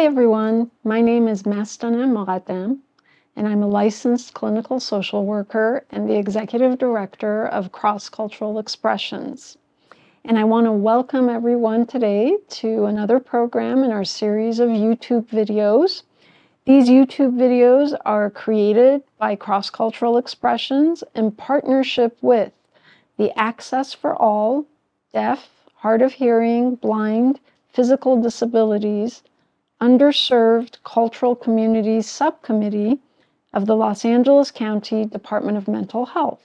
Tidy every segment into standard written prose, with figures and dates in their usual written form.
everyone, my name is Mastana Moratin, and I'm a licensed clinical social worker and the executive director of Cross-Cultural Expressions. And I want to welcome everyone today to another program in our series of YouTube videos. These YouTube videos are created by Cross-Cultural Expressions in partnership with the Access for All, Deaf, Hard of Hearing, Blind, Physical Disabilities, Underserved Cultural Communities Subcommittee of the Los Angeles County Department of Mental Health.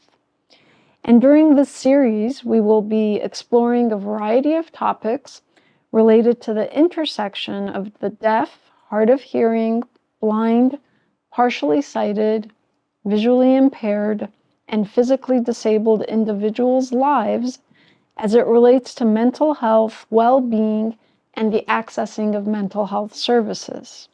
And during this series, we will be exploring a variety of topics related to the intersection of the deaf, hard of hearing, blind, partially sighted, visually impaired, and physically disabled individuals' lives as it relates to mental health, well-being, and the accessing of mental health services.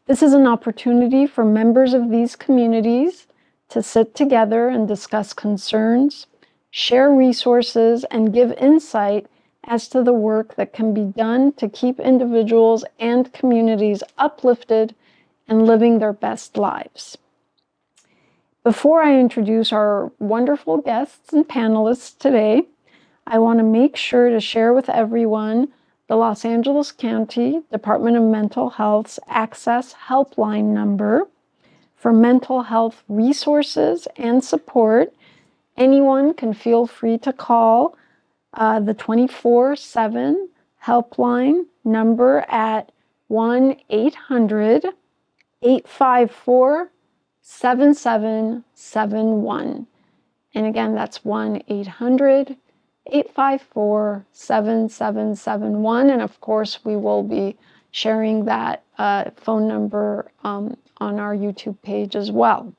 This is an opportunity for members of these communities to sit together and discuss concerns, share resources, and give insight as to the work that can be done to keep individuals and communities uplifted and living their best lives. Before I introduce our wonderful guests and panelists today, I want to make sure to share with everyone the Los Angeles County Department of Mental Health's Access Helpline number for mental health resources and support. Anyone can feel free to call the 24/7 helpline number at 1-800-854-7771. And again, that's 1-800-854-7771. And of course, we will be sharing that phone number on our YouTube page as well.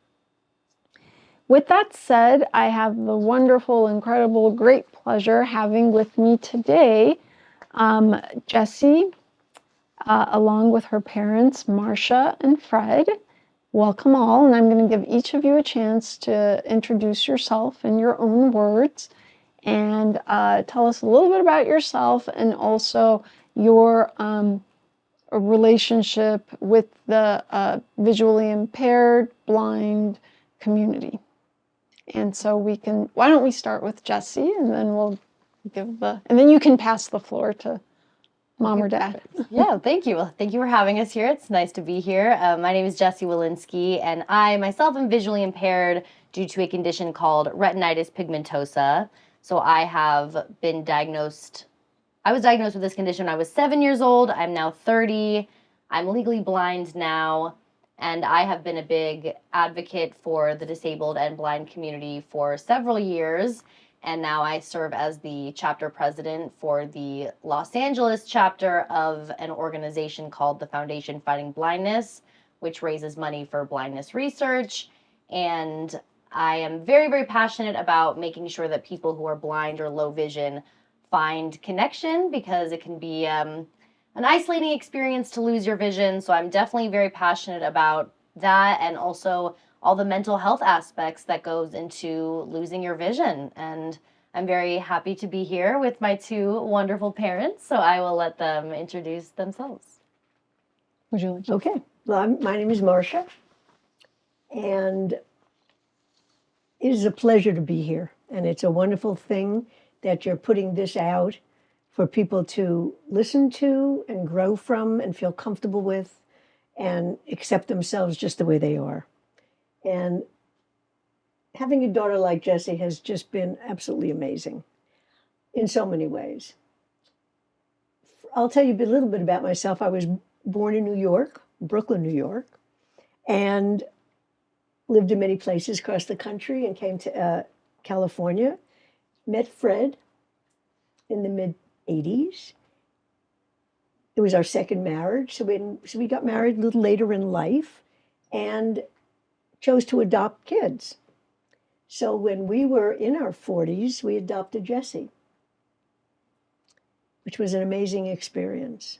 With that said, I have the wonderful, incredible, great pleasure having with me today Jessie, along with her parents, Marsha and Fred. Welcome all, and I'm going to give each of you a chance to introduce yourself in your own words and tell us a little bit about yourself and also your relationship with the visually impaired, blind community. And so why don't we start with Jessie, and then we'll and then you can pass the floor to Mom or Dad. Yeah, thank you. Well, thank you for having us here. It's nice to be here. My name is Jessie Wolinsky, and I myself am visually impaired due to a condition called retinitis pigmentosa. So I was diagnosed with this condition when I was 7 years old. I'm now 30. I'm legally blind now, and I have been a big advocate for the disabled and blind community for several years. And now I serve as the chapter president for the Los Angeles chapter of an organization called the Foundation Fighting Blindness, which raises money for blindness research. And I am very, very passionate about making sure that people who are blind or low vision find connection, because it can be an isolating experience to lose your vision. So I'm definitely very passionate about that, and also all the mental health aspects that goes into losing your vision. And I'm very happy to be here with my two wonderful parents, so I will let them introduce themselves. Would you like to? Okay. Well, my name is Marsha, and it is a pleasure to be here. And it's a wonderful thing that you're putting this out for people to listen to and grow from and feel comfortable with and accept themselves just the way they are. And having a daughter like Jessie has just been absolutely amazing in so many ways. I'll tell you a little bit about myself. I was born in New York, Brooklyn, New York, and lived in many places across the country, and came to California. Met Fred in the mid-'80s. It was our second marriage, so we got married a little later in life, and chose to adopt kids. So when we were in our 40s, we adopted Jessie, which was an amazing experience.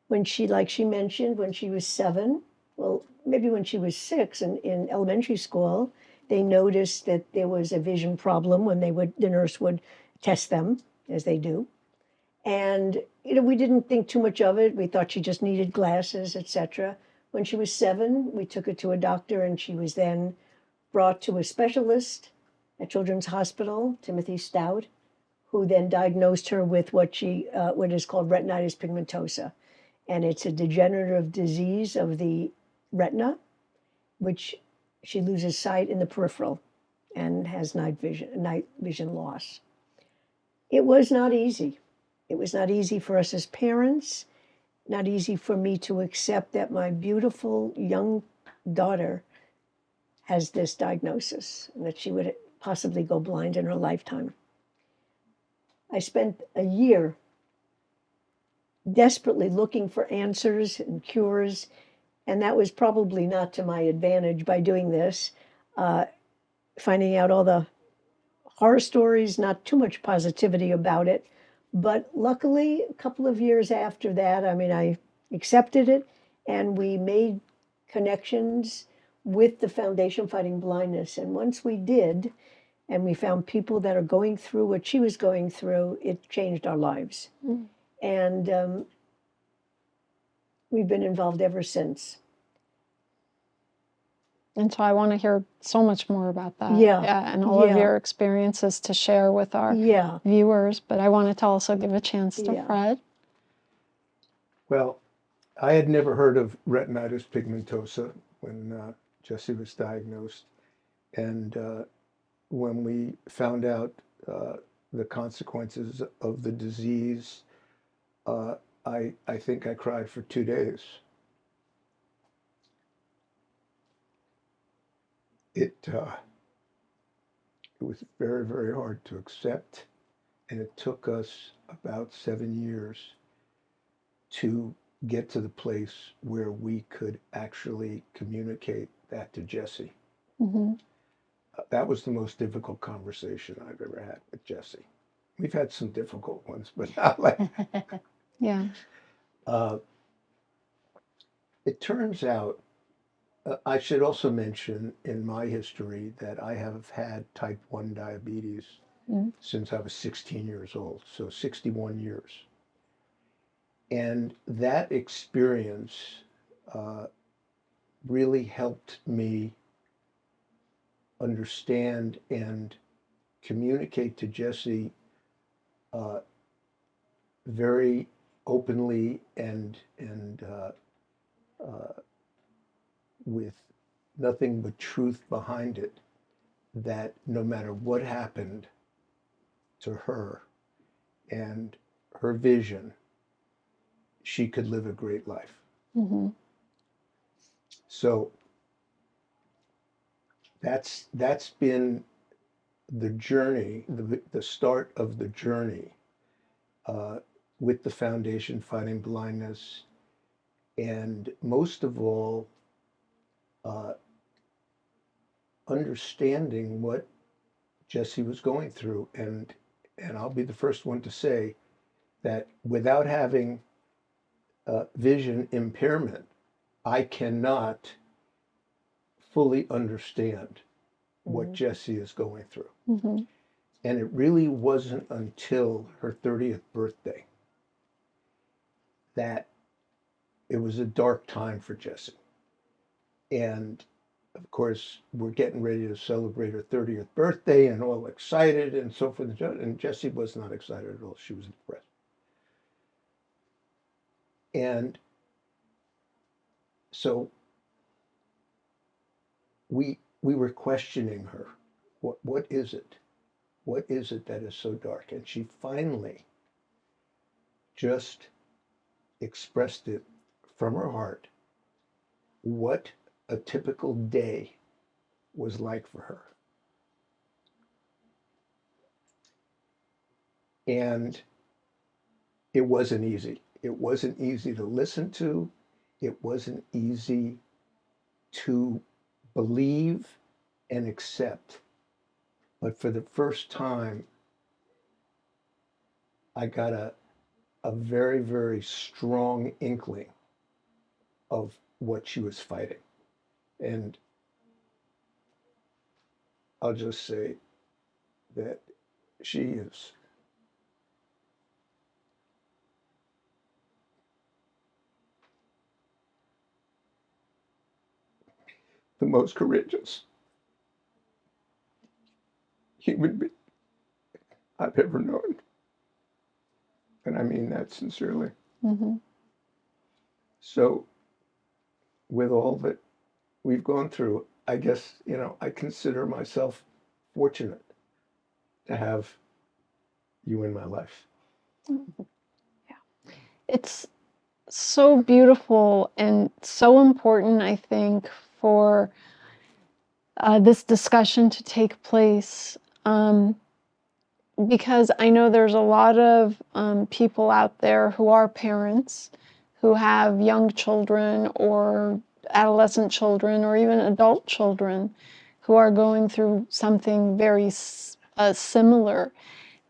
When she mentioned, when she was 7, well, maybe when she was 6 in elementary school, they noticed that there was a vision problem when the nurse would test them, as they do. And, we didn't think too much of it. We thought she just needed glasses, etc. When she was 7, we took her to a doctor, and she was then brought to a specialist at Children's Hospital, Timothy Stout, who then diagnosed her with what is called retinitis pigmentosa. And it's a degenerative disease of the retina, which she loses sight in the peripheral and has night vision loss. It was not easy. It was not easy for us as parents, not easy for me to accept that my beautiful young daughter has this diagnosis and that she would possibly go blind in her lifetime. I spent a year desperately looking for answers and cures, and that was probably not to my advantage by doing this, finding out all the horror stories, not too much positivity about it. But luckily, a couple of years after that, I accepted it, and we made connections with the Foundation Fighting Blindness. And once we did, and we found people that are going through what she was going through, it changed our lives. Mm. And we've been involved ever since. And so I want to hear so much more about that. Yeah. And all of your experiences to share with our viewers. But I wanted to also give a chance to Fred. Well, I had never heard of retinitis pigmentosa when Jessie was diagnosed. And when we found out the consequences of the disease, I think I cried for 2 days. It was very, very hard to accept, and it took us about 7 years to get to the place where we could actually communicate that to Jessie. Mm-hmm. That was the most difficult conversation I've ever had with Jessie. We've had some difficult ones, but not like. Yeah. It turns out, I should also mention in my history that I have had type 1 diabetes since I was 16 years old, so 61 years. And that experience really helped me understand and communicate to Jessie very openly and with nothing but truth behind it, that no matter what happened to her and her vision, she could live a great life. Mm-hmm. So that's been the journey, the start of the journey with the Foundation Fighting Blindness, and most of all, understanding what Jessie was going through. And I'll be the first one to say that without having vision impairment, I cannot fully understand what Jessie is going through. Mm-hmm. And it really wasn't until her 30th birthday that it was a dark time for Jessie. And of course, we're getting ready to celebrate her 30th birthday and all excited and so forth. And Jessie was not excited at all. She was depressed. And so we were questioning her. What is it? What is it that is so dark? And she finally just expressed it from her heart, what a typical day was like for her. And it wasn't easy. It wasn't easy to listen to. It wasn't easy to believe and accept. But for the first time, I got a very, very strong inkling of what she was fighting. And I'll just say that she is the most courageous human being I've ever known. And I mean that sincerely. Mm-hmm. So, with all that we've gone through, I guess, I consider myself fortunate to have you in my life. It's so beautiful and so important, I think, for this discussion to take place, because I know there's a lot of people out there who are parents, who have young children or adolescent children or even adult children who are going through something very similar.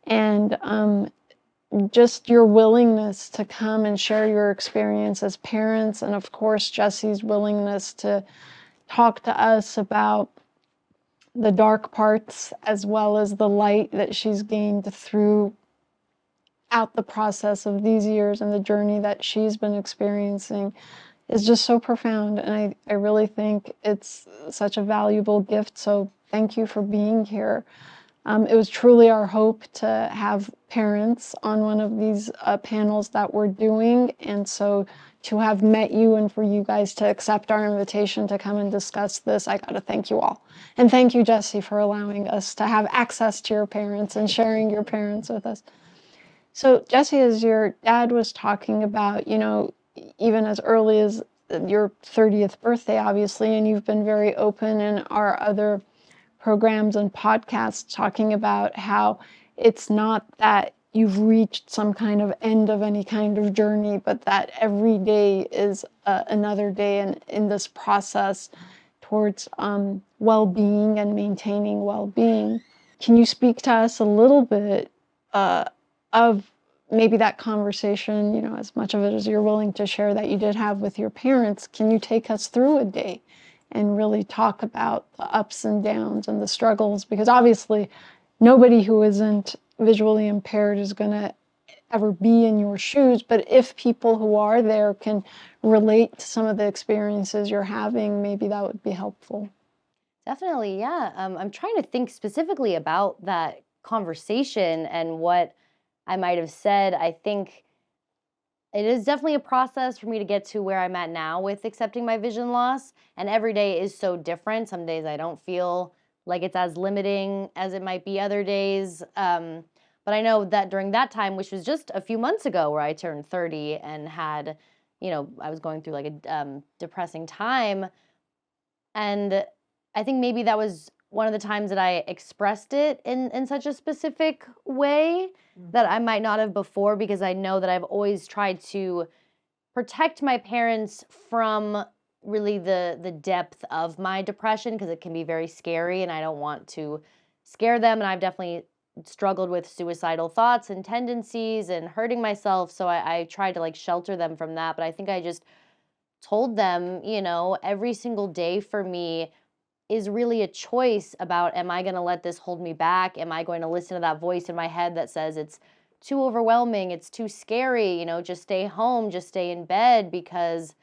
And just your willingness to come and share your experience as parents, and of course, Jessie's willingness to talk to us about the dark parts as well as the light that she's gained throughout the process of these years and the journey that she's been experiencing is just so profound. And I really think it's such a valuable gift. So thank you for being here. It was truly our hope to have parents on one of these panels that we're doing. And so to have met you and for you guys to accept our invitation to come and discuss this, I got to thank you all. And thank you, Jessie, for allowing us to have access to your parents and sharing your parents with us. So Jessie, as your dad was talking about, even as early as your 30th birthday, obviously, and you've been very open in our other programs and podcasts talking about how it's not that you've reached some kind of end of any kind of journey, but that every day is another day in this process towards well-being and maintaining well-being. Can you speak to us a little bit of maybe that conversation, as much of it as you're willing to share that you did have with your parents? Can you take us through a day and really talk about the ups and downs and the struggles? Because obviously nobody who isn't visually impaired is going to ever be in your shoes, but if people who are there can relate to some of the experiences you're having, maybe that would be helpful. Definitely, yeah. I'm trying to think specifically about that conversation and what I might have said. I think it is definitely a process for me to get to where I'm at now with accepting my vision loss. And every day is so different. Some days I don't feel like it's as limiting as it might be other days. But I know that during that time, which was just a few months ago where I turned 30 and had, I was going through like a depressing time. And I think maybe that was one of the times that I expressed it in such a specific way that I might not have before, because I know that I've always tried to protect my parents from really the depth of my depression, because it can be very scary and I don't want to scare them. And I've definitely struggled with suicidal thoughts and tendencies and hurting myself. So I tried to like shelter them from that. But I think I just told them, every single day for me is really a choice about, am I going to let this hold me back? Am I going to listen to that voice in my head that says it's too overwhelming, it's too scary, just stay home, just stay in bed? Because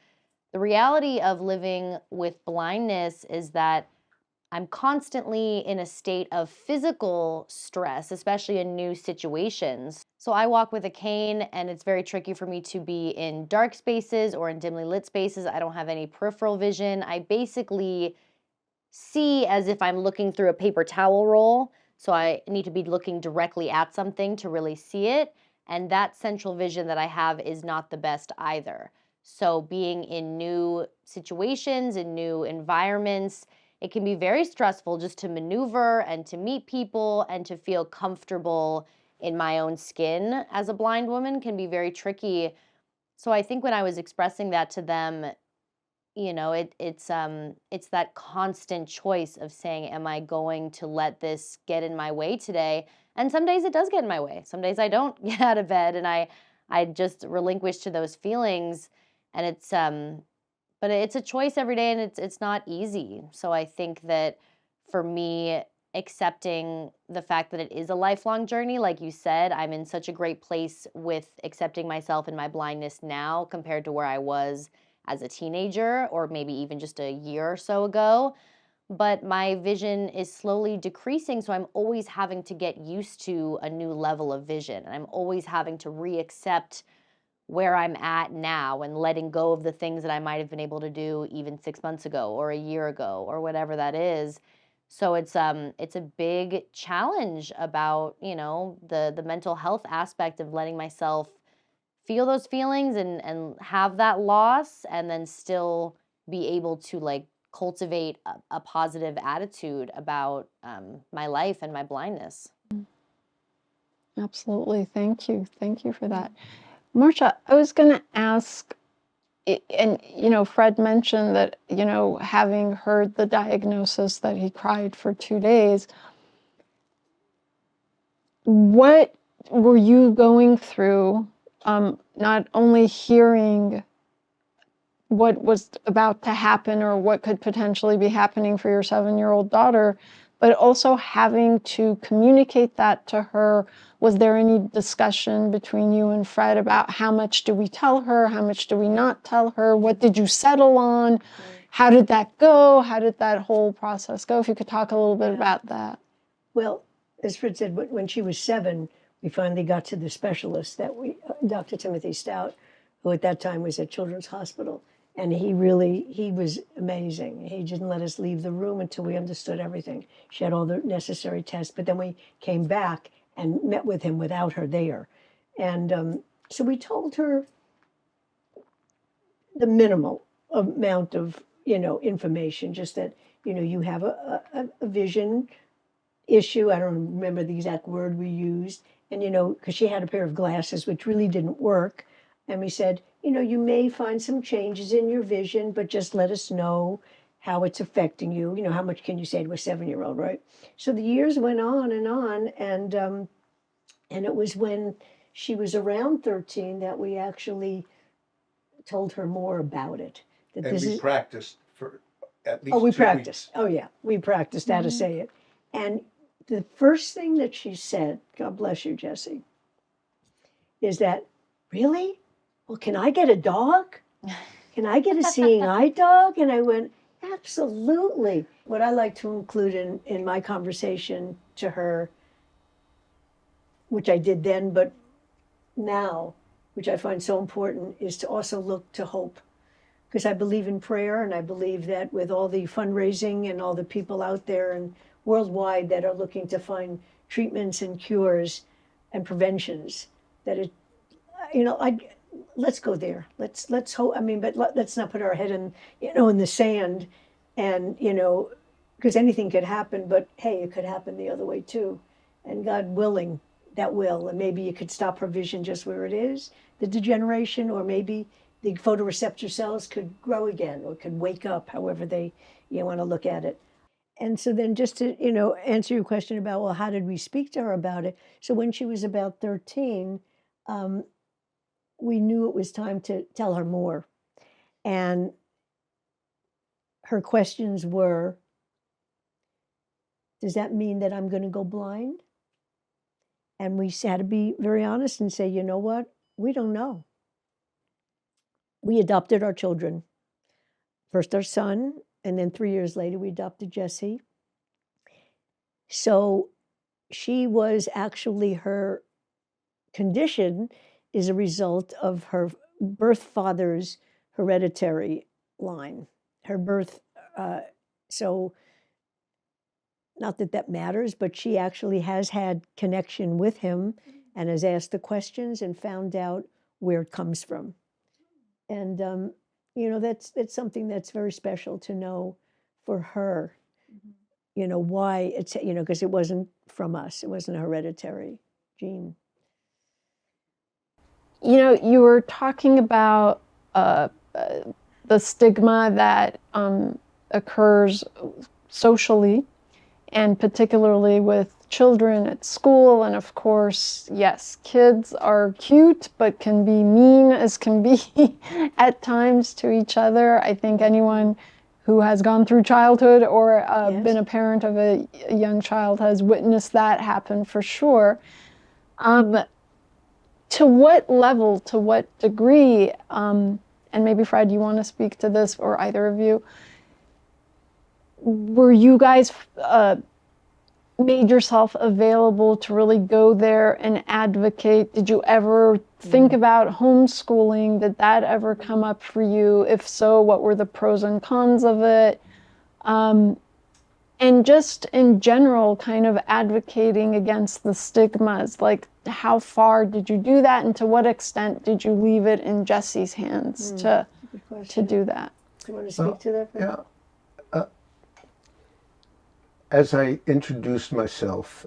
the reality of living with blindness is that I'm constantly in a state of physical stress, especially in new situations. So I walk with a cane, and it's very tricky for me to be in dark spaces or in dimly lit spaces. I don't have any peripheral vision. I basically see as if I'm looking through a paper towel roll. So I need to be looking directly at something to really see it. And that central vision that I have is not the best either. So being in new situations, in new environments, it can be very stressful just to maneuver and to meet people and to feel comfortable in my own skin as a blind woman can be very tricky. So I think when I was expressing that to them, it's that constant choice of saying, am I going to let this get in my way today? And some days it does get in my way. Some days I don't get out of bed and I just relinquish to those feelings. And but it's a choice every day, and it's not easy. So I think that for me, accepting the fact that it is a lifelong journey, like you said, I'm in such a great place with accepting myself and my blindness now compared to where I was as a teenager or maybe even just a year or so ago. But my vision is slowly decreasing, so I'm always having to get used to a new level of vision. And I'm always having to re-accept where I'm at now and letting go of the things that I might have been able to do even 6 months ago or a year ago or whatever that is. So it's a big challenge about, the mental health aspect of letting myself feel those feelings and have that loss, and then still be able to like cultivate a positive attitude about my life and my blindness. Absolutely. Thank you. Thank you for that. Marsha, I was going to ask, and Fred mentioned that, having heard the diagnosis that he cried for 2 days, what were you going through, not only hearing what was about to happen or what could potentially be happening for your 7-year-old daughter, but also having to communicate that to her? Was there any discussion between you and Fred about how much do we tell her? How much do we not tell her? What did you settle on? How did that go? How did that whole process go? If you could talk a little bit about that. Well, as Fred said, when she was 7, we finally got to the specialist that Dr. Timothy Stout, who at that time was at Children's Hospital. And he was amazing. He didn't let us leave the room until we understood everything. She had all the necessary tests, but then we came back and met with him without her there. And so we told her the minimal amount of, information, just that, you have a vision issue. I don't remember the exact word we used. And, because she had a pair of glasses, which really didn't work. And we said, you may find some changes in your vision, but just let us know how it's affecting you. How much can you say to a 7-year-old, right? So the years went on, and it was when she was around 13 that we actually told her more about it. That And we practiced for at least 2 we practiced. weeks. Oh, yeah. We practiced how to say it. And the first thing that she said, God bless you, Jessie, is that, really? Well, can I get a dog? Can I get a seeing eye dog? And I went, absolutely. What I like to include in my conversation to her, which I did then, but now, which I find so important, is to also look to hope. Because I believe in prayer, and I believe that with all the fundraising and all the people out there and worldwide that are looking to find treatments and cures and preventions, that it, let's go there. Let's hope. But let's not put our head in the sand, and because anything could happen. But hey, it could happen the other way too, and God willing, that will. And maybe you could stop her vision just where it is, the degeneration, or maybe the photoreceptor cells could grow again or could wake up. However you want to look at it. And so then, just to answer your question about, well, how did we speak to her about it? So when she was about 13. We knew it was time to tell her more. And her questions were, does that mean that I'm going to go blind? And we had to be very honest and say, you know what? We don't know. We adopted our children. First our son, and then 3 years later, we adopted Jessie. So she was actually, her condition is a result of her birth father's hereditary line. Her birth, so not that matters, but she actually has had connection with him and has asked the questions and found out where it comes from. And, that's something that's very special to know for her, why it's, because it wasn't from us. It wasn't a hereditary gene. You were talking about the stigma that occurs socially, and particularly with children at school. And of course, yes, kids are cute, but can be mean as can be at times to each other. I think anyone who has gone through childhood or been a parent of a young child has witnessed that happen for sure. To what level, to what degree and maybe Fred, you want to speak to this, or either of you, were you guys made yourself available to really go there and advocate? Did you ever think about homeschooling? Did that ever come up for you? If so, what were the pros and cons of it? And just in general, kind of advocating against the stigmas, like how far did you do that, and to what extent did you leave it in Jessie's hands to do that? Do you want to speak to that? Fred? Yeah. As I introduced myself,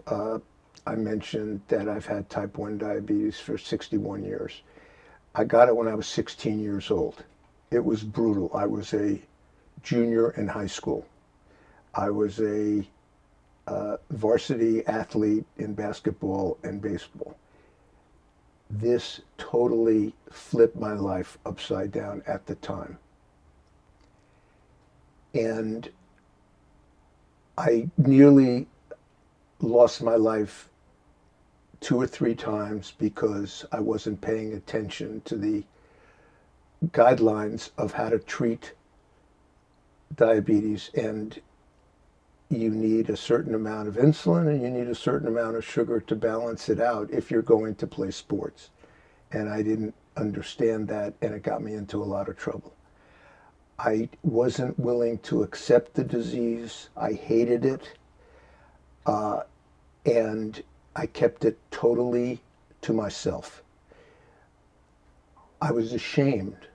I mentioned that I've had type 1 diabetes for 61 years. I got it when I was 16 years old. It was brutal. I was a junior in high school. I was a varsity athlete in basketball and baseball. This totally flipped my life upside down at the time. And I nearly lost my life 2 or 3 times because I wasn't paying attention to the guidelines of how to treat diabetes. And you need a certain amount of insulin and you need a certain amount of sugar to balance it out if you're going to play sports. And I didn't understand that, and it got me into a lot of trouble. I wasn't willing to accept the disease. I hated it. And I kept it totally to myself. I was ashamed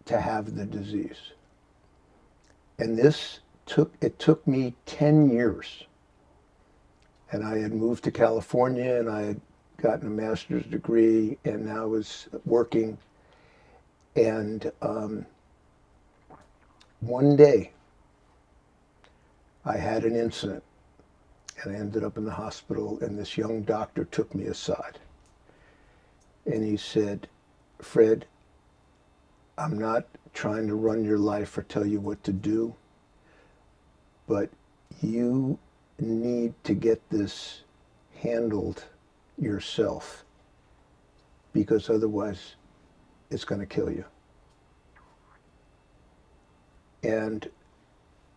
to have the disease. And it took me 10 years. And I had moved to California, and I had gotten a master's degree, and I was working. And one day, I had an incident, and I ended up in the hospital, and this young doctor took me aside. And he said, "Fred, I'm not trying to run your life or tell you what to do, but you need to get this handled yourself, because otherwise it's going to kill you." And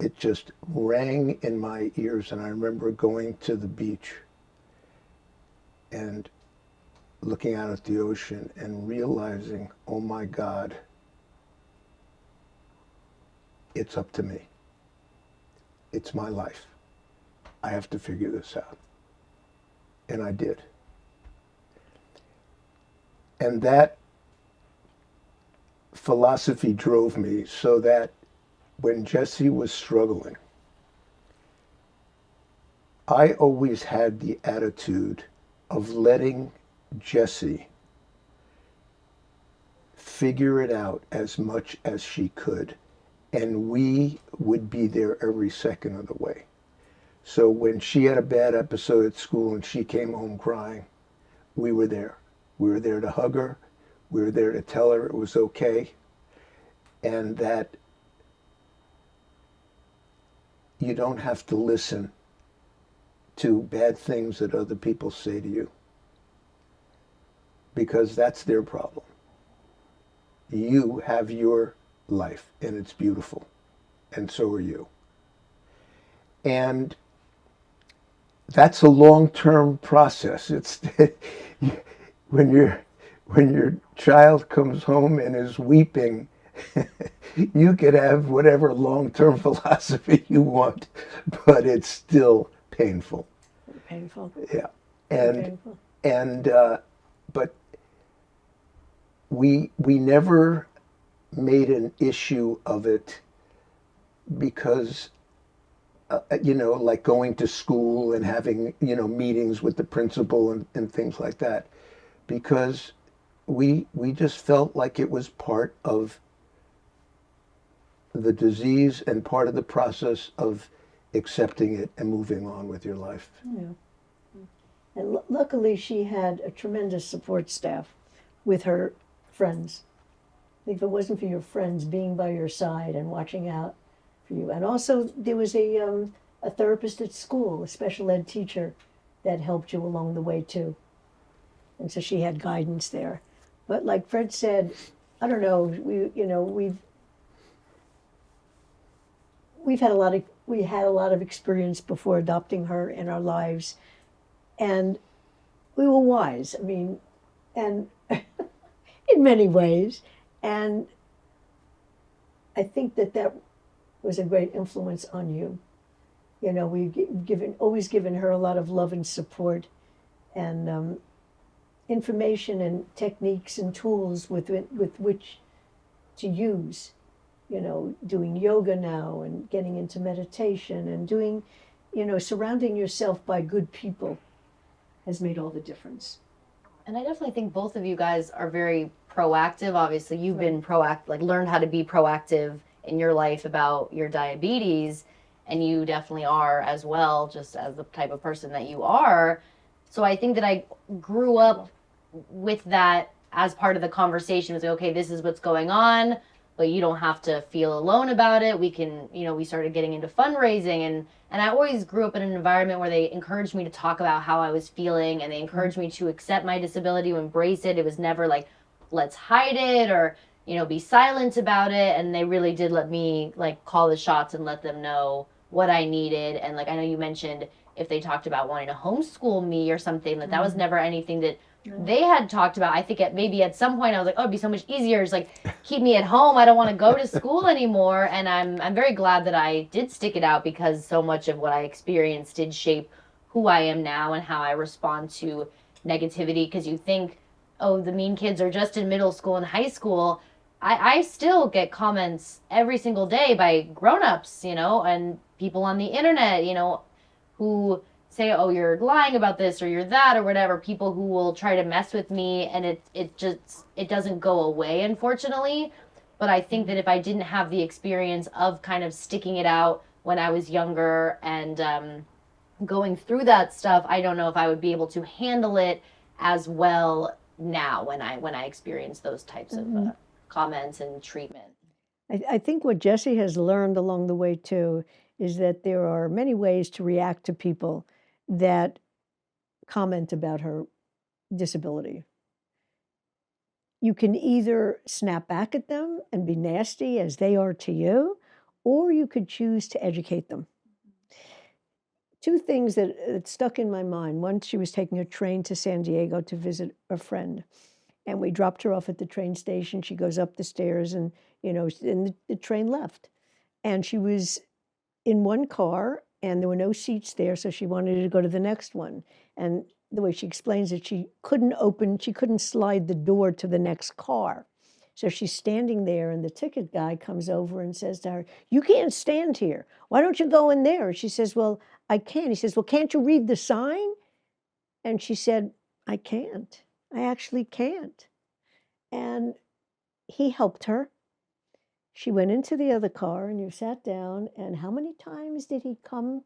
it just rang in my ears. And I remember going to the beach and looking out at the ocean and realizing, oh my God, it's up to me. It's my life. I have to figure this out. And I did. And that philosophy drove me so that when Jessie was struggling, I always had the attitude of letting Jessie figure it out as much as she could, and we would be there every second of the way. So when she had a bad episode at school and she came home crying, we were there. We were there to hug her. We were there to tell her it was okay, and that you don't have to listen to bad things that other people say to you, because that's their problem. You have your life, and it's beautiful, and so are you. And that's a long-term process. It's when your child comes home and is weeping, you could have whatever long-term philosophy you want, but it's still painful. Painful. Yeah. And but we never made an issue of it, because like going to school and having meetings with the principal and things like that, because we just felt like it was part of the disease and part of the process of accepting it and moving on with your life. Yeah. And luckily she had a tremendous support staff with her friends. I think if it wasn't for your friends being by your side and watching out for you, and also there was a therapist at school, a special ed teacher that helped you along the way too. And so she had guidance there. But like Fred said, I don't know, we had a lot of experience before adopting her in our lives, and we were wise. I mean, and in many ways, and I think that was a great influence on you. We've always given her a lot of love and support, and information and techniques and tools with which to use. Doing yoga now and getting into meditation and doing, surrounding yourself by good people has made all the difference. And I definitely think both of you guys are very proactive. Obviously, you've been proactive, like learned how to be proactive in your life about your diabetes, and you definitely are as well, just as the type of person that you are. So I think that I grew up with that as part of the conversation. It was like, okay, this is what's going on, but you don't have to feel alone about it. We can, we started getting into fundraising, and I always grew up in an environment where they encouraged me to talk about how I was feeling, and they encouraged me to accept my disability, to embrace it. It was never like, let's hide it or, be silent about it. And they really did let me like call the shots and let them know what I needed. And like, I know you mentioned if they talked about wanting to homeschool me or something, that was never anything that they had talked about. I think maybe at some point I was like, oh, it'd be so much easier. Just like keep me at home. I don't want to go to school anymore. And I'm very glad that I did stick it out, because so much of what I experienced did shape who I am now and how I respond to negativity. Because you think, oh, the mean kids are just in middle school and high school. I still get comments every single day by grown-ups, and people on the internet, who say, oh, you're lying about this or you're that or whatever. People who will try to mess with me, and it doesn't go away, unfortunately. But I think that if I didn't have the experience of kind of sticking it out when I was younger and going through that stuff, I don't know if I would be able to handle it as well now when I experience those types of comments and treatment. I think what Jessie has learned along the way too is that there are many ways to react to people that comment about her disability. You can either snap back at them and be nasty as they are to you, or you could choose to educate them. Two things that stuck in my mind. Once she was taking a train to San Diego to visit a friend, and we dropped her off at the train station. She goes up the stairs, and and the train left, and she was in one car, and there were no seats there, so she wanted to go to the next one. And the way she explains it, she couldn't slide the door to the next car. So she's standing there, and the ticket guy comes over and says to her, "You can't stand here. Why don't you go in there?" She says, "Well, I can." He says, "Well, can't you read the sign?" And she said, "I can't. I actually can't." And he helped her. She went into the other car, and you sat down. And how many times did he come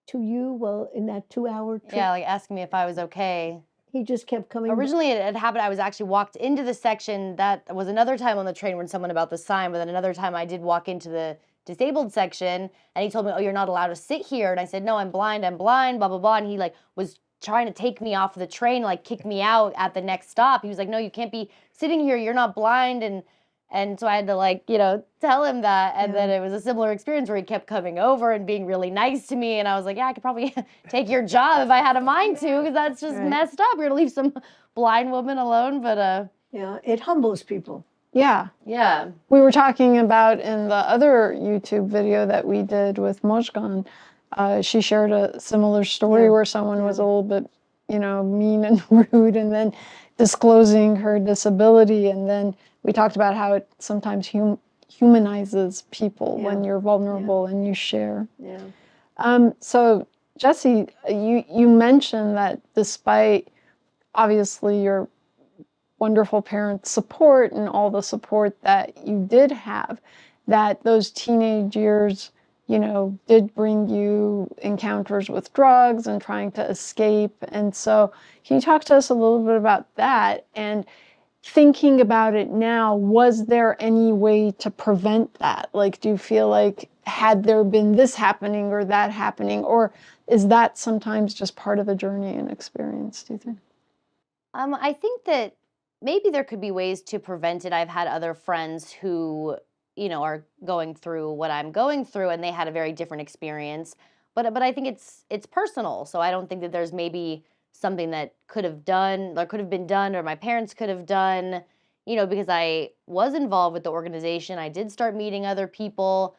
to you? Well, in that 2-hour trip? Yeah, like asking me if I was okay. He just kept coming. Originally, it had happened. I was actually walked into the section. That was another time on the train when someone about the sign. But then another time, I did walk into the disabled section, and he told me, "Oh, you're not allowed to sit here." And I said, "No, I'm blind. I'm blind." Blah blah blah. And he like was trying to take me off the train, like kick me out at the next stop. He was like, "No, you can't be sitting here. You're not blind." And so I had to tell him that. And then it was a similar experience where he kept coming over and being really nice to me. And I was like, yeah, I could probably take your job if I had a mind to, because that's just messed up. You're gonna leave some blind woman alone. But yeah, it humbles people. Yeah. Yeah. We were talking about in the other YouTube video that we did with Mojgan, she shared a similar story where someone was a little bit, mean and rude, and then disclosing her disability. And then we talked about how it sometimes humanizes people when you're vulnerable and you share. Yeah. So Jessie, you mentioned that despite obviously your wonderful parents' support and all the support that you did have, that those teenage years, did bring you encounters with drugs and trying to escape. And so can you talk to us a little bit about that? And thinking about it now, was there any way to prevent that? Like, do you feel like had there been this happening or that happening, or is that sometimes just part of the journey and experience, do you think? I think that maybe there could be ways to prevent it. I've had other friends who, you know, are going through what I'm going through, and they had a very different experience. But I think it's personal. So I don't think that there's maybe something that could have been done, or my parents could have done, you know, because I was involved with the organization. I did start meeting other people,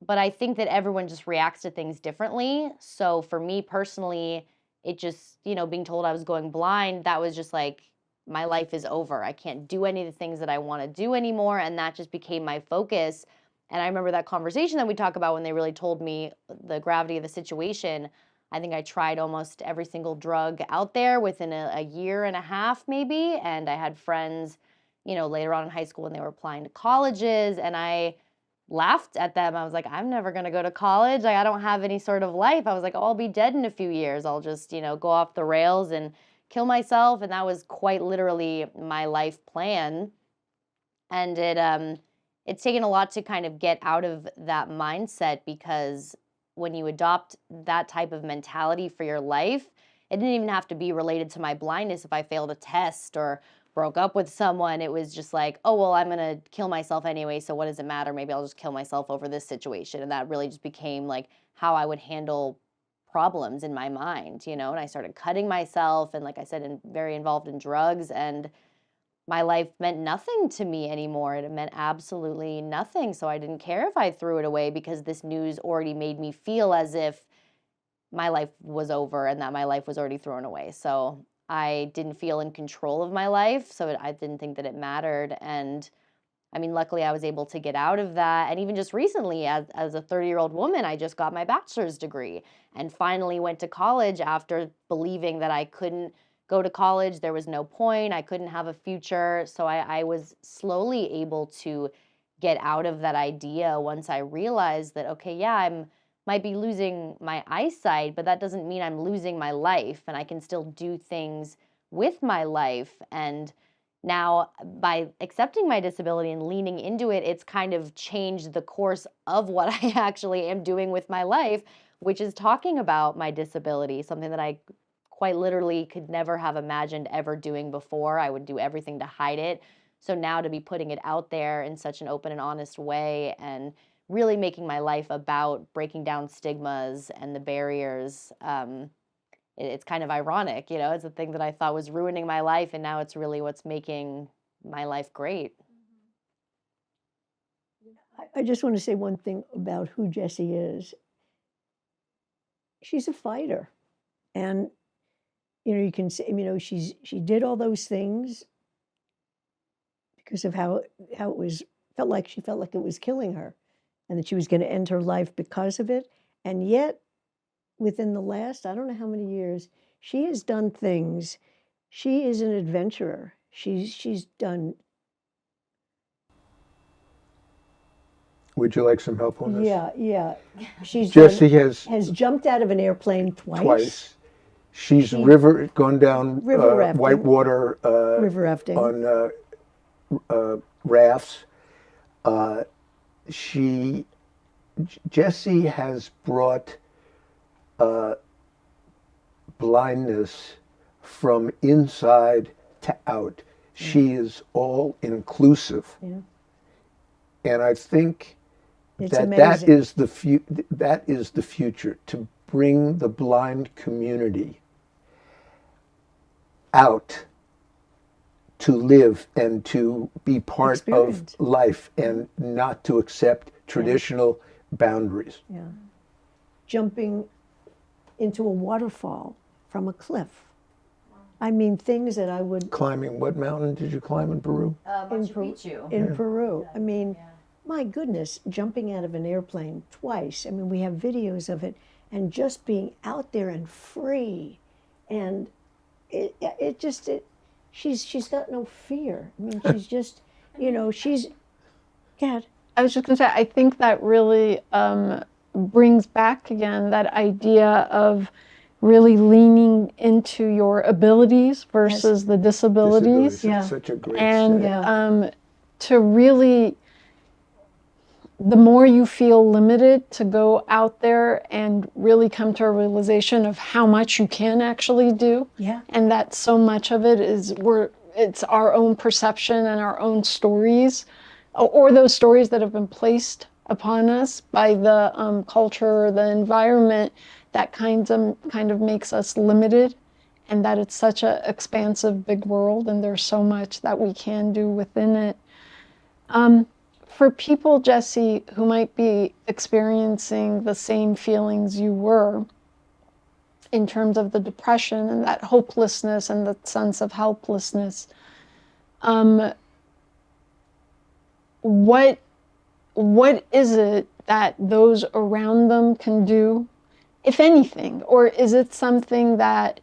but I think that everyone just reacts to things differently. So for me personally, it just, you know, being told I was going blind, that was just like, my life is over. I can't do any of the things that I want to do anymore. And that just became my focus. And I remember that conversation that we talk about when they really told me the gravity of the situation. I think I tried almost every single drug out there within a year and a half, maybe. And I had friends, you know, later on in high school when they were applying to colleges, and I laughed at them. I was like, I'm never going to go to college. I don't have any sort of life. I was like, oh, I'll be dead in a few years. I'll just, you know, go off the rails and kill myself. And that was quite literally my life plan. And it's taken a lot to kind of get out of that mindset, because when you adopt that type of mentality for your life, it didn't even have to be related to my blindness. If I failed a test or broke up with someone, it was just like, oh, well, I'm going to kill myself anyway, so what does it matter? Maybe I'll just kill myself over this situation. And that really just became like how I would handle problems in my mind, you know. And I started cutting myself, and like I said, very involved in drugs, and my life meant nothing to me anymore. It meant absolutely nothing. So I didn't care if I threw it away, because this news already made me feel as if my life was over and that my life was already thrown away. So I didn't feel in control of my life, so I didn't think that it mattered. And I mean, luckily I was able to get out of that. And even just recently, as a 30-year-old woman, I just got my bachelor's degree and finally went to college after believing that I couldn't go to college. There was no point. I couldn't have a future. So I was slowly able to get out of that idea once I realized that, okay, yeah, might be losing my eyesight, but that doesn't mean I'm losing my life, and I can still do things with my life. And now, by accepting my disability and leaning into it, it's kind of changed the course of what I actually am doing with my life, which is talking about my disability, something that I quite literally could never have imagined ever doing before. I would do everything to hide it. So now to be putting it out there in such an open and honest way, and really making my life about breaking down stigmas and the barriers, it's kind of ironic, you know. It's a thing that I thought was ruining my life, and now it's really what's making my life great. I just want to say one thing about who Jessie is. She's a fighter, and you know, you can say, you know, she did all those things because of how it was felt like it was killing her, and that she was going to end her life because of it. And yet, within the last, I don't know how many years, she has done things. She is an adventurer. She's done. Would you like some help on this? Yeah. Jessie has jumped out of an airplane twice. She's gone down River rafting. whitewater River rafting. on rafts. Jessie has brought blindness from inside to out. She is all inclusive. Yeah. And I think It's that amazing. that is the future, to bring the blind community out to live and to be part Experience. of life, and not to accept traditional boundaries. Yeah. Jumping into a waterfall from a cliff. I mean, things that I would Climbing, what mountain did you climb in Peru? Machu Picchu. in Peru. I mean, my goodness, jumping out of an airplane twice. I mean, we have videos of it, and just being out there and free, and she's got no fear. I mean, she's just, you know, God. I was just going to say, I think that really brings back again that idea of really leaning into your abilities versus the disabilities. Yeah. Such a great And saying. to really, the more you feel limited, to go out there and really come to a realization of how much you can actually do. Yeah. And that so much of it is it's our own perception and our own stories, or those stories that have been placed upon us by the culture or the environment that kind of makes us limited, and that it's such an expansive big world and there's so much that we can do within it. For people, Jessie, who might be experiencing the same feelings you were in terms of the depression and that hopelessness and the sense of helplessness, what is it that those around them can do, if anything? Or is it something that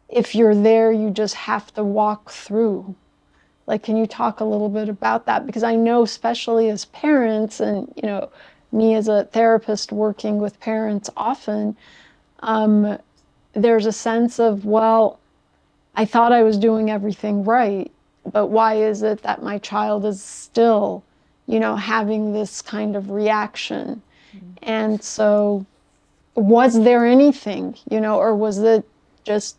if you're there, you just have to walk through? Like, can you talk a little bit about that? Because I know, especially as parents, and me as a therapist working with parents often, there's a sense of, well, I thought I was doing everything right, but why is it that my child is still, having this kind of reaction? And so, was there anything, or was it just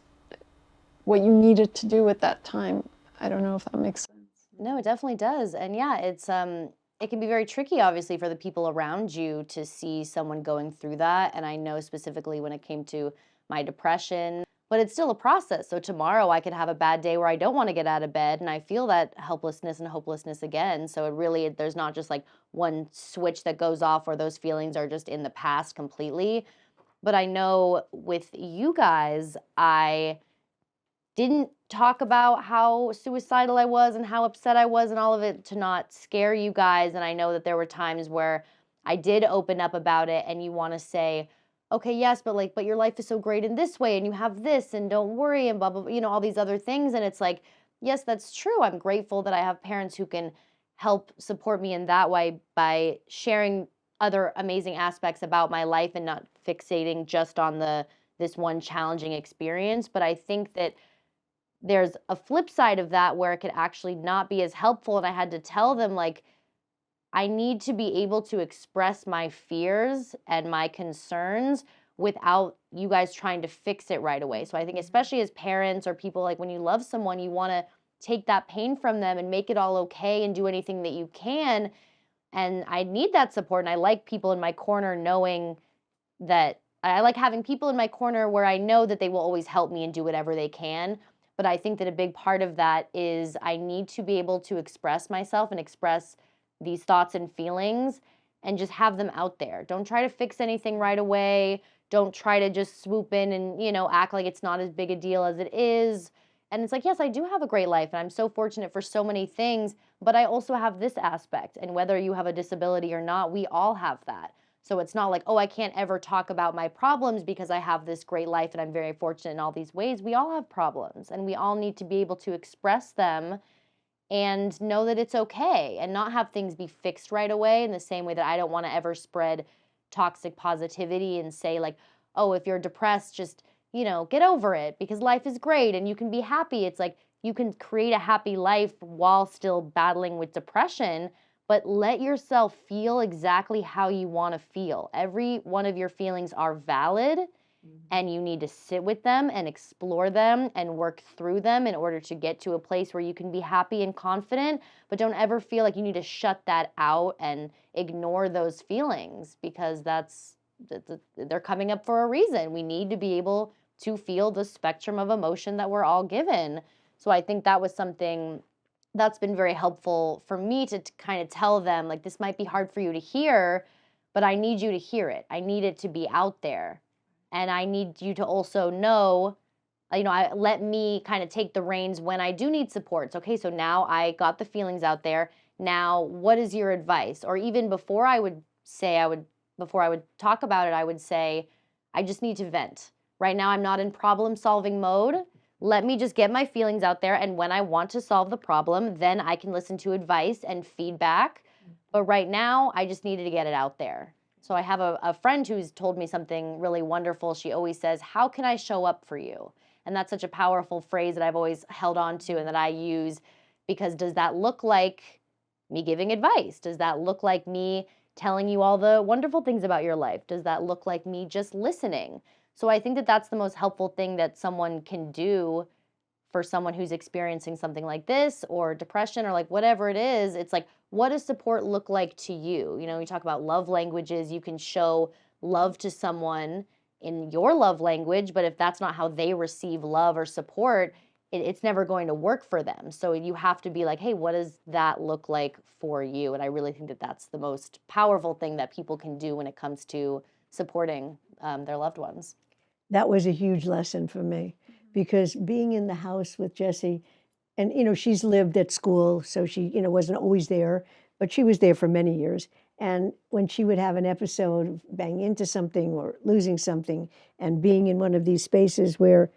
what you needed to do at that time? I don't know if that makes sense. No, it definitely does. And yeah, it's it can be very tricky, obviously, for the people around you to see someone going through that. And I know specifically when it came to my depression, but it's still a process. So tomorrow I could have a bad day where I don't want to get out of bed and I feel that helplessness and hopelessness again. So it really, there's not just like one switch that goes off where those feelings are just in the past completely. But I know with you guys, I didn't talk about how suicidal I was and how upset I was and all of it to not scare you guys. And I know that there were times where I did open up about it and you want to say, okay, yes, but your life is so great in this way and you have this and don't worry and blah, blah, blah, all these other things. And it's like, yes, that's true. I'm grateful that I have parents who can help support me in that way by sharing other amazing aspects about my life and not fixating just on this one challenging experience. But I think that there's a flip side of that where it could actually not be as helpful. And I had to tell them, like, I need to be able to express my fears and my concerns without you guys trying to fix it right away. So I think especially as parents or people, like when you love someone, you want to take that pain from them and make it all okay and do anything that you can. And I need that support. And I like people in my corner knowing that I like having people in my corner where I know that they will always help me and do whatever they can. But I think that a big part of that is I need to be able to express myself and express these thoughts and feelings and just have them out there. Don't try to fix anything right away. Don't try to just swoop in and, act like it's not as big a deal as it is. And it's like, yes, I do have a great life and I'm so fortunate for so many things, but I also have this aspect. And whether you have a disability or not, we all have that. So it's not like, oh, I can't ever talk about my problems because I have this great life and I'm very fortunate in all these ways. We all have problems and we all need to be able to express them and know that it's okay and not have things be fixed right away, in the same way that I don't want to ever spread toxic positivity and say like, oh, if you're depressed, just, get over it because life is great and you can be happy. It's like you can create a happy life while still battling with depression. But let yourself feel exactly how you want to feel. Every one of your feelings are valid, and you need to sit with them and explore them and work through them in order to get to a place where you can be happy and confident. But don't ever feel like you need to shut that out and ignore those feelings, because they're coming up for a reason. We need to be able to feel the spectrum of emotion that we're all given. So I think that was something that's been very helpful for me to kind of tell them, like, this might be hard for you to hear, but I need you to hear it. I need it to be out there. And I need you to also know, let me kind of take the reins when I do need support. Okay, so now I got the feelings out there. Now, what is your advice? Or even before I would talk about it, I would say, I just need to vent. Right now, I'm not in problem solving mode. Let me just get my feelings out there. And when I want to solve the problem, then I can listen to advice and feedback. But right now, I just needed to get it out there. So I have a friend who's told me something really wonderful. She always says, how can I show up for you? And that's such a powerful phrase that I've always held on to and that I use, because does that look like me giving advice? Does that look like me telling you all the wonderful things about your life? Does that look like me just listening? So I think that that's the most helpful thing that someone can do for someone who's experiencing something like this or depression or like whatever it is, it's like, what does support look like to you? You know, you talk about love languages, you can show love to someone in your love language, but if that's not how they receive love or support, it's never going to work for them. So you have to be like, hey, what does that look like for you? And I really think that that's the most powerful thing that people can do when it comes to supporting their loved ones. That was a huge lesson for me, because being in the house with Jessie, and she's lived at school, so she wasn't always there, but she was there for many years. And when she would have an episode of banging into something or losing something, and being in one of these spaces where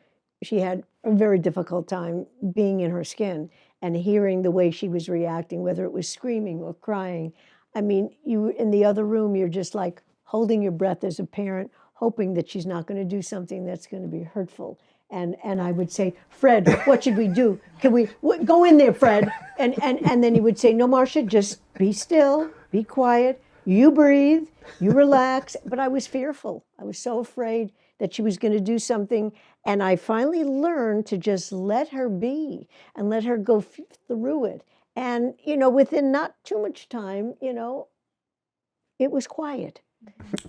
she had a very difficult time being in her skin, and hearing the way she was reacting, whether it was screaming or crying. I mean, you in the other room, you're just like holding your breath as a parent, hoping that she's not going to do something that's going to be hurtful. And I would say, Fred, what should we do? Can we go in there, Fred? And then he would say, no, Marsha, just be still, be quiet, you breathe, you relax. But I was fearful. I was so afraid that she was going to do something. And I finally learned to just let her be and let her go through it. And, within not too much time, it was quiet.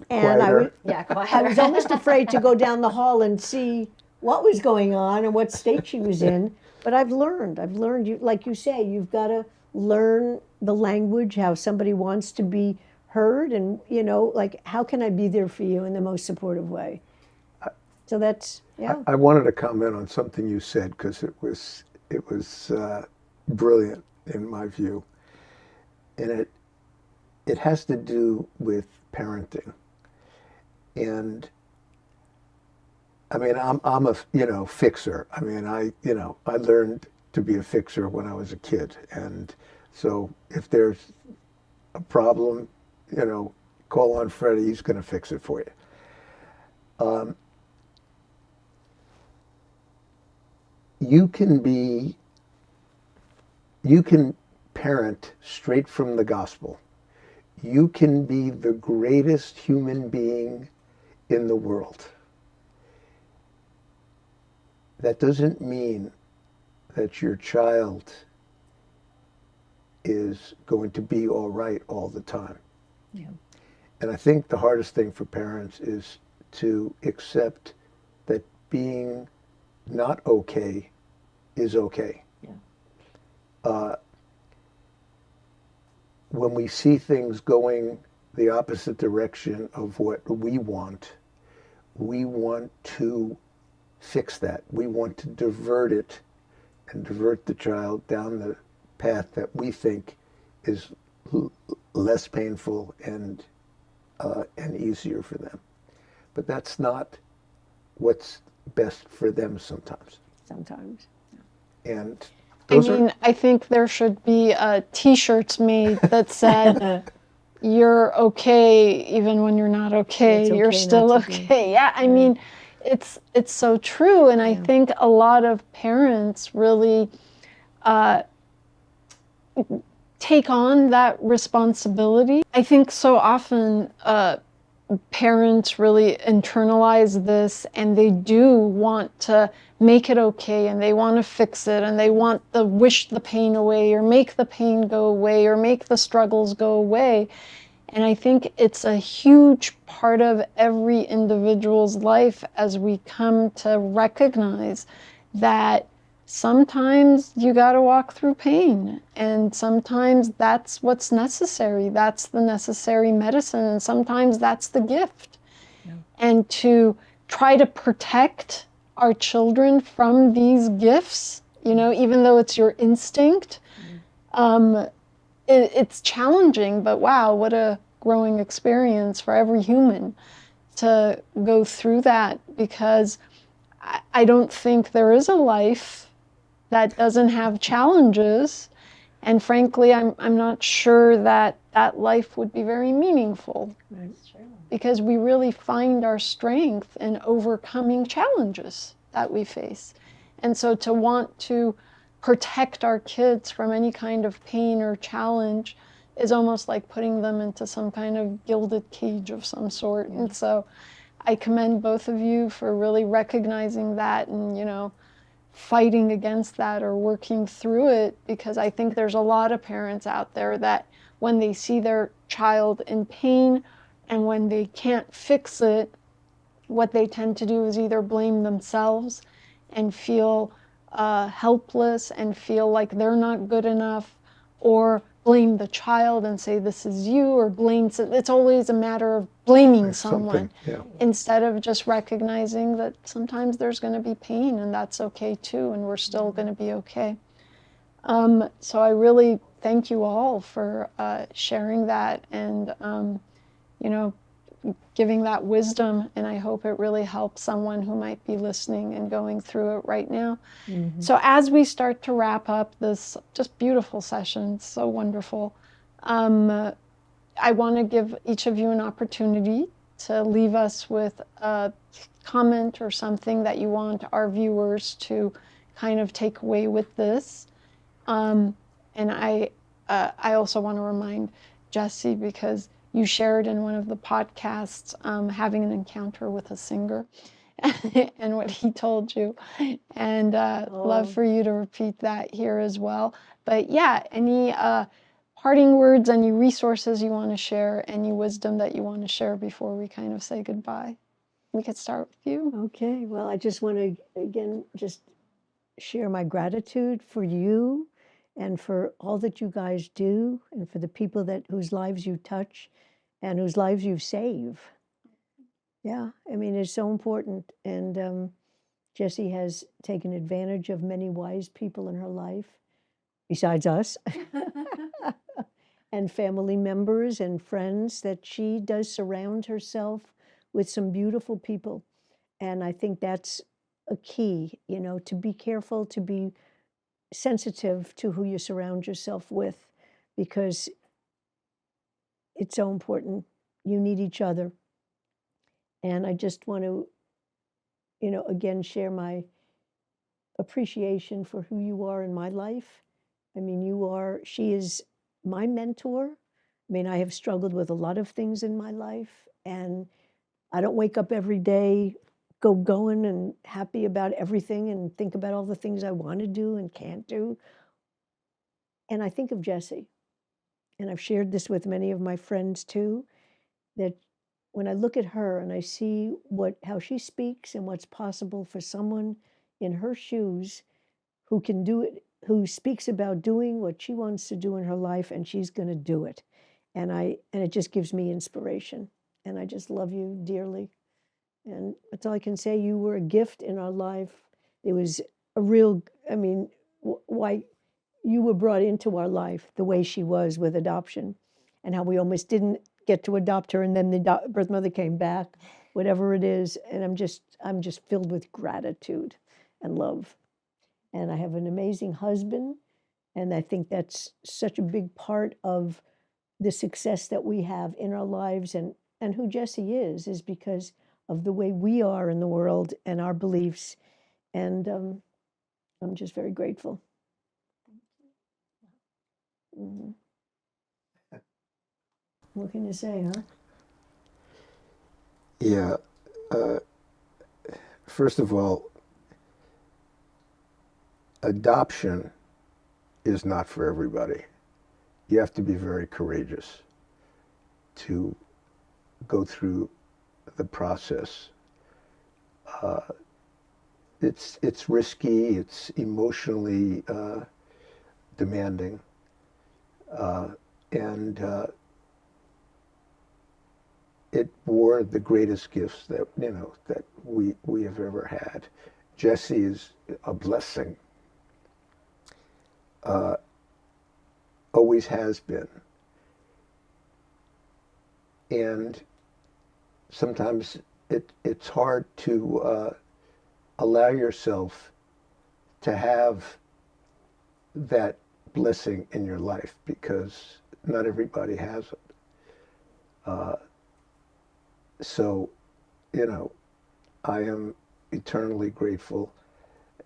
And I was almost afraid to go down the hall and see what was going on and what state she was in. But I've learned, like you say, you've got to learn the language, how somebody wants to be heard, and, like, how can I be there for you in the most supportive way? So that's, yeah. I wanted to comment on something you said, because it was brilliant in my view. And it has to do with parenting. And I mean, I'm a fixer. I mean, I learned to be a fixer when I was a kid. And so if there's a problem, call on Freddie, he's going to fix it for you. You can parent straight from the gospel. You can be the greatest human being in the world. That doesn't mean that your child is going to be all right all the time. Yeah. And I think the hardest thing for parents is to accept that being not okay is okay. Yeah. When we see things going the opposite direction of what we want to fix that. We want to divert it and divert the child down the path that we think is less painful and easier for them. But that's not what's best for them sometimes. Sometimes. And I think there should be T-shirts made that said, "You're okay even when you're not okay. Okay you're still not to be." okay." Yeah, I mean, it's so true, and I think a lot of parents really take on that responsibility. I think so often parents really internalize this, and they do want to make it okay, and they want to fix it, and they want to wish the pain away, or make the pain go away, or make the struggles go away. And I think it's a huge part of every individual's life as we come to recognize that sometimes you got to walk through pain, and sometimes that's what's necessary. That's the necessary medicine, and sometimes that's the gift. Yeah. And to try to protect our children from these gifts, even though it's your instinct, it's challenging, but wow, what a growing experience for every human to go through that, because I don't think there is a life that doesn't have challenges, and frankly, I'm not sure that life would be very meaningful. Right. Because we really find our strength in overcoming challenges that we face. And so to want to protect our kids from any kind of pain or challenge is almost like putting them into some kind of gilded cage of some sort. And so I commend both of you for really recognizing that and, fighting against that or working through it, because I think there's a lot of parents out there that when they see their child in pain and when they can't fix it, what they tend to do is either blame themselves and feel helpless and feel like they're not good enough, or blame the child and say this is you, or blame, it's always a matter of blaming someone, instead of just recognizing that sometimes there's going to be pain and that's okay too, and we're still going to be okay. So I really thank you all for sharing that and you know, giving that wisdom, and I hope it really helps someone who might be listening and going through it right now. So as we start to wrap up this just beautiful session, so wonderful, I want to give each of you an opportunity to leave us with a comment or something that you want our viewers to kind of take away with this. And I also want to remind Jessie, because you shared in one of the podcasts having an encounter with a singer and what he told you. And love for you to repeat that here as well. But yeah, any parting words, any resources you want to share, any wisdom that you want to share before we kind of say goodbye? We could start with you. Okay, well, I just want to, again, just share my gratitude for you and for all that you guys do, and for the people whose lives you touch and whose lives you save. Yeah, I mean, it's so important. And Jessie has taken advantage of many wise people in her life, besides us, and family members and friends, that she does surround herself with some beautiful people. And I think that's a key, you know, to be careful, to be sensitive to who you surround yourself with, because it's so important. You need each other. And I just want to, you know, again, share my appreciation for who you are in my life. I mean, she is my mentor. I mean, I have struggled with a lot of things in my life, and I don't wake up every day going and happy about everything and think about all the things I want to do and can't do. And I think of Jessie, and I've shared this with many of my friends too, that when I look at her and I see how she speaks and what's possible for someone in her shoes who can do it, who speaks about doing what she wants to do in her life, and she's going to do it. And it just gives me inspiration. And I just love you dearly. And that's all I can say. You were a gift in our life. It was a real, I mean, why you were brought into our life the way she was with adoption, and how we almost didn't get to adopt her, and then the birth mother came back, whatever it is. And I'm just filled with gratitude and love. And I have an amazing husband, and I think that's such a big part of the success that we have in our lives, and who Jessie is because of the way we are in the world and our beliefs. And I'm just very grateful. What can you say, huh? Yeah. First of all, adoption is not for everybody. You have to be very courageous to go through the process. It's risky, it's emotionally demanding, and it wore the greatest gifts that we have ever had. Jessie is a blessing. Always has been. And sometimes it's hard to allow yourself to have that blessing in your life, because not everybody has it. So, I am eternally grateful.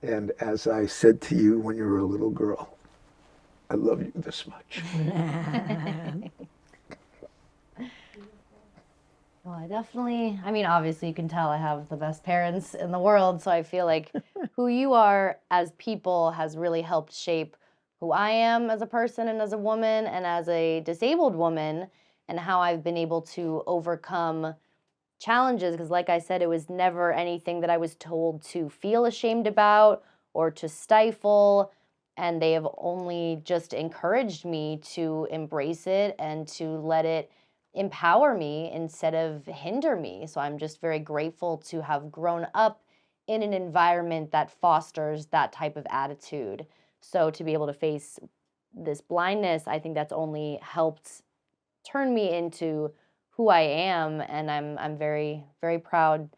And as I said to you when you were a little girl, I love you this much. Well, I mean, obviously you can tell I have the best parents in the world, so I feel like who you are as people has really helped shape who I am as a person and as a woman and as a disabled woman, and how I've been able to overcome challenges. Because, like I said, it was never anything that I was told to feel ashamed about or to stifle. And they have only just encouraged me to embrace it and to let it empower me instead of hinder me. So I'm just very grateful to have grown up in an environment that fosters that type of attitude. So to be able to face this blindness, I think that's only helped turn me into who I am, and I'm very, very proud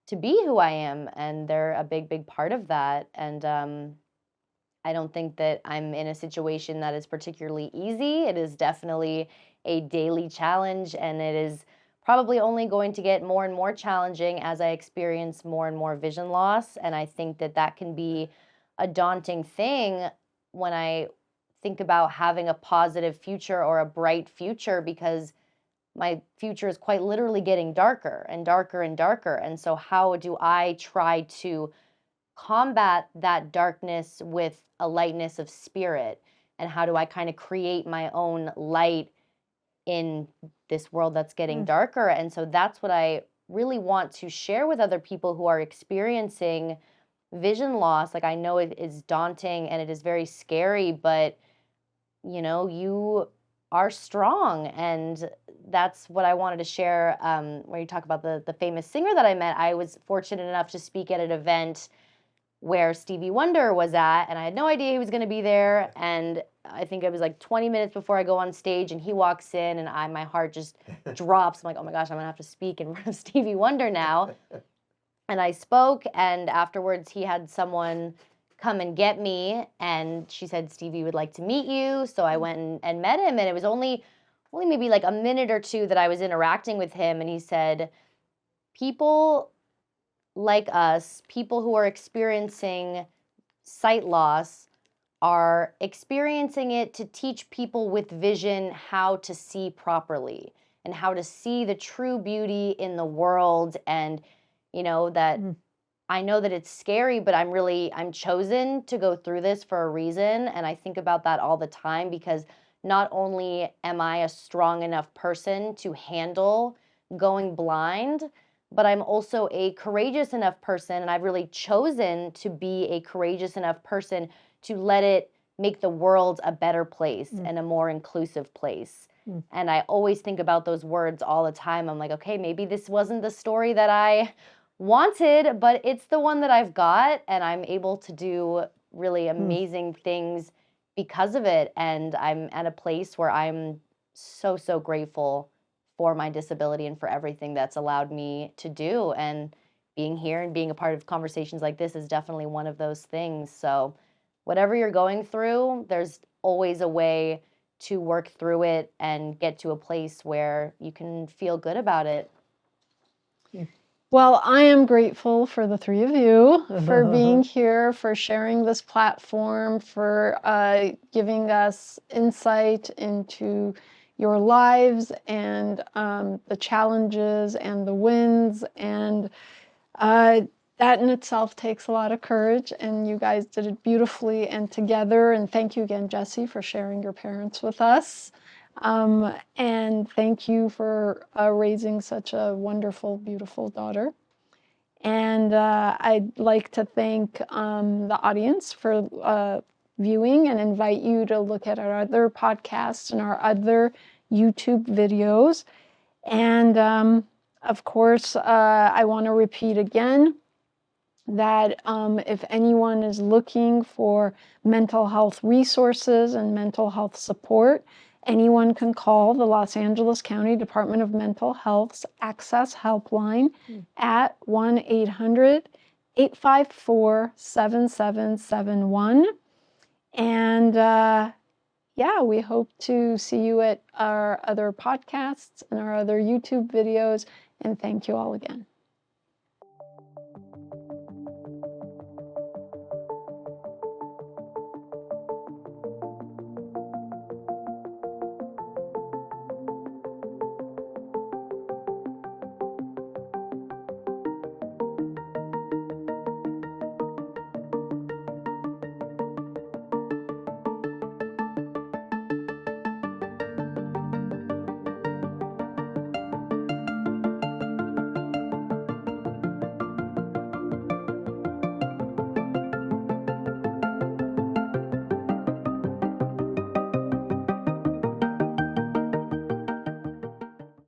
to be who I am, and they're a big part of that. And I don't think that I'm in a situation that is particularly easy. It is definitely a daily challenge, and it is probably only going to get more and more challenging as I experience more and more vision loss. And I think that that can be a daunting thing when I think about having a positive future or a bright future, because my future is quite literally getting darker and darker and darker. And so, how do I try to combat that darkness with a lightness of spirit? And how do I kind of create my own light in this world that's getting darker? And so that's what I really want to share with other people who are experiencing vision loss. Like, I know it is daunting and it is very scary, but you are strong. And that's what I wanted to share. Where you talk about the famous singer that I met, I was fortunate enough to speak at an event where Stevie Wonder was at, and I had no idea he was going to be there. And I think it was like 20 minutes before I go on stage, and he walks in, and my heart just drops. I'm like, oh my gosh, I'm going to have to speak in front of Stevie Wonder now. And I spoke, and afterwards he had someone come and get me, and she said, Stevie would like to meet you. So I went and met him, and it was only maybe like a minute or two that I was interacting with him, and he said, people like us, people who are experiencing sight loss, are experiencing it to teach people with vision how to see properly and how to see the true beauty in the world. And that I know that it's scary, but I'm chosen to go through this for a reason. And I think about that all the time, because not only am I a strong enough person to handle going blind, but I'm also a courageous enough person, and I've really chosen to be a courageous enough person to let it make the world a better place and a more inclusive place. And I always think about those words all the time. I'm like, okay, maybe this wasn't the story that I wanted, but it's the one that I've got, and I'm able to do really amazing things because of it. And I'm at a place where I'm so, so grateful for my disability and for everything that's allowed me to do. And being here and being a part of conversations like this is definitely one of those things. So whatever you're going through, there's always a way to work through it and get to a place where you can feel good about it. Well, I am grateful for the three of you for being here, for sharing this platform, for giving us insight into your lives and the challenges and the wins. And that in itself takes a lot of courage, and you guys did it beautifully and together. And thank you again, Jessie, for sharing your parents with us. And thank you for raising such a wonderful, beautiful daughter. And I'd like to thank the audience for viewing, and invite you to look at our other podcasts and our other YouTube videos. And of course, I want to repeat again that if anyone is looking for mental health resources and mental health support, anyone can call the Los Angeles County Department of Mental Health's Access Helpline at 1-800-854-7771. And yeah, we hope to see you at our other podcasts and our other YouTube videos. And thank you all again.